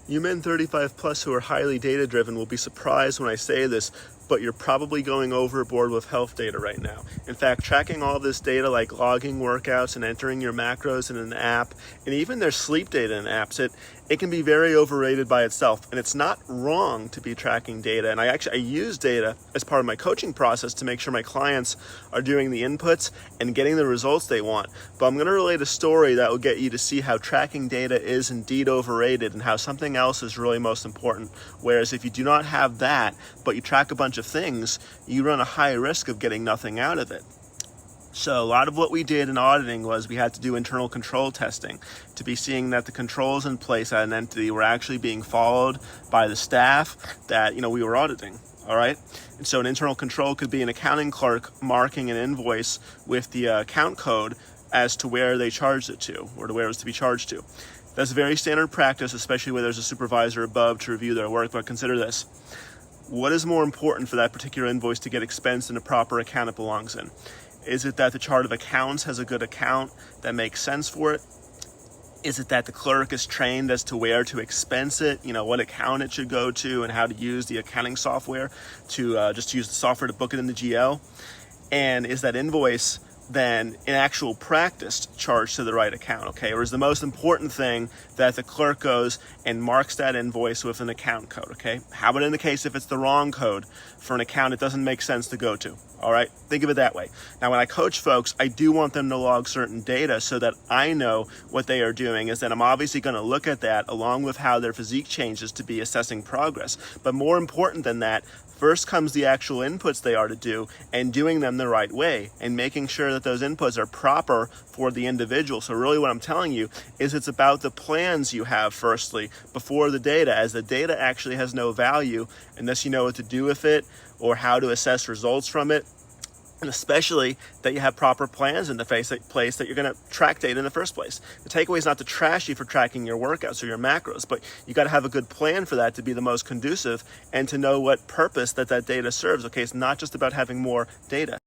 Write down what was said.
You men 35 plus who are highly data driven will be surprised when I say this, but you're probably going overboard with health data right now. In fact, tracking all this data like logging workouts and entering your macros in an app, and even their sleep data in apps, it can be very overrated by itself. And it's not wrong to be tracking data. And I use data as part of my coaching process to make sure my clients are doing the inputs and getting the results they want. But I'm going to relate a story that will get you to see how tracking data is indeed overrated and how something else is really most important. Whereas if you do not have that, but you track a bunch of things, you run a high risk of getting nothing out of it. So a lot of what we did in auditing was we had to do internal control testing to be seeing that the controls in place at an entity were actually being followed by the staff that we were auditing. All right. And so an internal control could be an accounting clerk marking an invoice with the account code as to where they charged it to or to where it was to be charged to. That's very standard practice, especially where there's a supervisor above to review their work. But consider this. What is more important for that particular invoice to get expensed in a proper account it belongs in? Is it that the chart of accounts has a good account that makes sense for it? Is it that the clerk is trained as to where to expense it, what account it should go to and how to use the accounting software to just use the software to book it in the GL? And is that invoice then in actual practice charged to the right account, okay? Or is the most important thing that the clerk goes and marks that invoice with an account code, okay? How about in the case if it's the wrong code for an account it doesn't make sense to go to, all right? Think of it that way. Now, when I coach folks, I do want them to log certain data so that I know what they are doing, is that I'm obviously gonna look at that along with how their physique changes to be assessing progress. But more important than that, first comes the actual inputs they are to do and doing them the right way and making sure that those inputs are proper for the individual. So really what I'm telling you is it's about the plans you have firstly before the data, as the data actually has no value unless you know what to do with it or how to assess results from it. And especially that you have proper plans in the place that you're going to track data in the first place. The takeaway is not to trash you for tracking your workouts or your macros, but you got to have a good plan for that to be the most conducive and to know what purpose that data serves. Okay, it's not just about having more data.